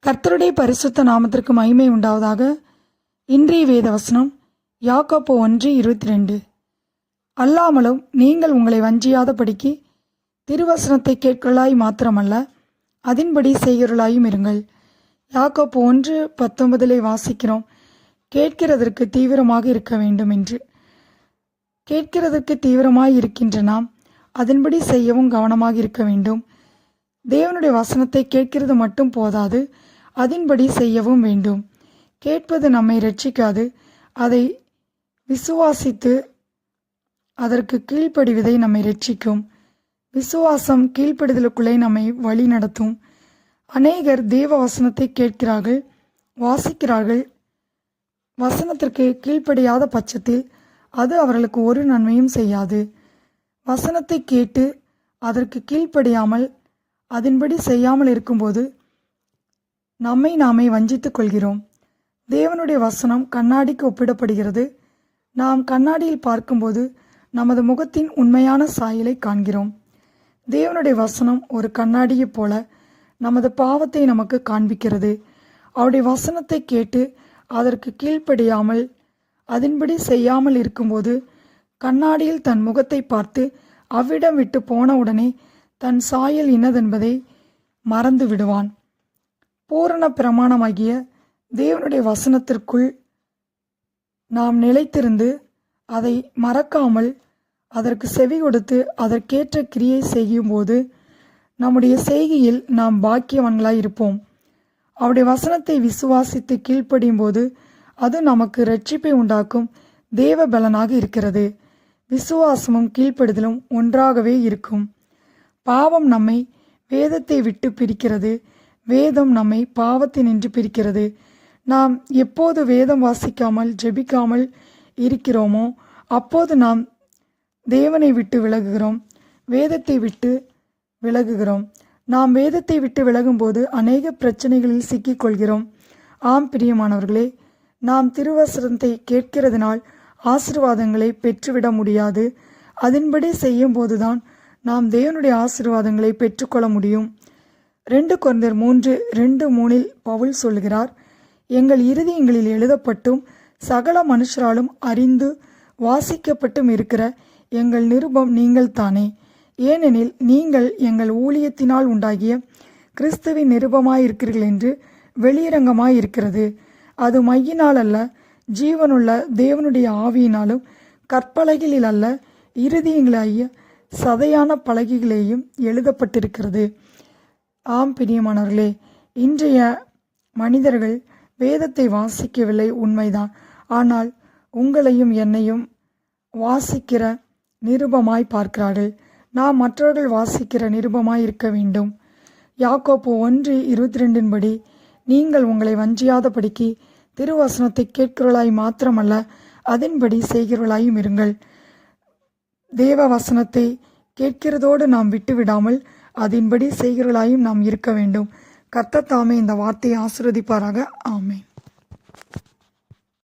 கர்த்தருடைய பரிசுத்த நாமத்திற்கு மகிமை உண்டாவதாக. இன்றைய வேத வசனம் யாக்கோப்பு 1:22. அல்லாமலும் நீங்கள் உங்களை வஞ்சியாதபடிக்கு திருவசனத்தை கேட்கிறளாய் மாத்திரமல்ல, அதன்படி செய்கிறளாயும் இருங்கள். யாக்கோப்பு 1:19 வாசிக்கிறோம், கேட்கிறதற்கு தீவிரமாக இருக்க வேண்டும் என்று. கேட்கிறதற்கு தீவிரமாய் இருக்கின்ற நாம் அதன்படி செய்யவும் கவனமாக இருக்க வேண்டும். தேவனுடைய வசனத்தை கேட்கிறது மட்டும் போதாது, அதன்படி செய்யவும் வேண்டும். கேட்பது நம்மை ரட்சிக்காது, அதை விசுவாசித்து அதற்கு கீழ்ப்படிவதை நம்மை ரட்சிக்கும். விசுவாசம் கீழ்ப்படிதலுக்குள்ளே நம்மை வழி நடத்தும். அநேகர் தேவ வசனத்தை கேட்கிறார்கள், வாசிக்கிறார்கள். வசனத்திற்கு கீழ்ப்படியாத பட்சத்தில் அது அவர்களுக்கு ஒரு நன்மையும் செய்யாது. வசனத்தை கேட்டு அதற்கு கீழ்ப்படியாமல் அதன்படி செய்யாமல் இருக்கும்போது நம்மை நாமே வஞ்சித்துக் கொள்கிறோம். தேவனுடைய வசனம் கண்ணாடிக்கு ஒப்பிடப்படுகிறது. நாம் கண்ணாடியில் பார்க்கும்போது நமது முகத்தின் உண்மையான சாயலை காண்கிறோம். தேவனுடைய வசனம் ஒரு கண்ணாடியைப் போல நமது பாவத்தை நமக்கு காண்பிக்கிறது. அவருடைய வசனத்தை கேட்டு அதற்கு கீழ்ப்படியாமல் அதன்படி செய்யாமல் இருக்கும்போது கண்ணாடியில் தன் முகத்தை பார்த்து அவ்விடம் விட்டு போன உடனே தன் சாயல் இன்னதென்பதை மறந்து விடுவான். பூரண பிரமாணமாகிய தேவனுடைய வசனத்திற்குள் நாம் நிலைத்திருந்து அதை மறக்காமல் அதற்கு செவி கொடுத்து அதற்கேற்ற கிரியை செய்யும்போது நம்முடைய செய்கையில் நாம் பாக்கியவான்களாய் இருப்போம். அவருடைய வசனத்தை விசுவாசித்து கீழ்ப்படியும் போது அது நமக்கு இரட்சிப்பை உண்டாக்கும் தேவ பலனாக இருக்கிறது. விசுவாசமும் கீழ்ப்படுதலும் ஒன்றாகவே இருக்கும். பாவம் நம்மை வேதத்தை விட்டு பிரிக்கிறது, வேதம் நம்மை பாவத்தினின்று பிரிக்கிறது. நாம் எப்போது வேதம் வாசிக்காமல் ஜெபிக்காமல் இருக்கிறோமோ அப்போது நாம் தேவனை விட்டு விலகுகிறோம், வேதத்தை விட்டு விலகுகிறோம். நாம் வேதத்தை விட்டு விலகும்போது அநேக பிரச்சனைகளில் சிக்கிக்கொள்கிறோம். ஆம் பிரியமானவர்களே, நாம் திருவசனத்தை கேட்கிறதுனால் ஆசீர்வாதங்களை பெற்றுவிட முடியாது. அதன்படி செய்யும் போதுதான் நாம் தேவனுடைய ஆசீர்வாதங்களை பெற்றுக்கொள்ள முடியும். 2 கொரிந்தியர் 3:2-3 பவுல் சொல்கிறார், எங்கள் இருதயங்களில் எழுதப்பட்டும் சகல மனுஷராலும் அறிந்து வாசிக்கப்பட்டும் இருக்கிற எங்கள் நிருபம் நீங்கள் தானே. ஏனெனில் நீங்கள் எங்கள் ஊழியத்தினால் உண்டாகிய கிறிஸ்துவின் நிருபமாயிருக்கிறீர்கள் என்று வெளியரங்கமாயிருக்கிறது. அது மையினால் அல்ல, ஜீவனுள்ள தேவனுடைய ஆவியினாலும் கற்பலகைகளில் அல்ல, இருதயங்களாகிய சதையான பலகைகளேயும் எழுதப்பட்டிருக்கிறது. ஆம் பிரியமானவர்களே, இன்றைய மனிதர்கள் வேதத்தை வாசிக்கவில்லை, உண்மைதான். ஆனால் உங்களையும் என்னையும் வாசிக்கிற நிருபமாய் பார்க்கிறார்கள். நாம் மற்றவர்கள் வாசிக்கிற நிருபமாய் இருக்க வேண்டும். யாக்கோப்பு 1:22 படி நீங்கள் உங்களை வஞ்சியாதபடிக்கு திருவசனத்தை கேட்கிறவளாய் மாத்திரமல்ல, அதன்படி செய்கிறவளாயும் இருங்கள். தேவ வசனத்தை கேட்கிறதோடு நாம் விட்டுவிடாமல் அதன்படி செய்கிறவளாயும் நாம் இருக்க வேண்டும். கர்த்தர் தாமே இந்த வார்த்தையை ஆசீர்வதிப்பாராக. ஆமென்.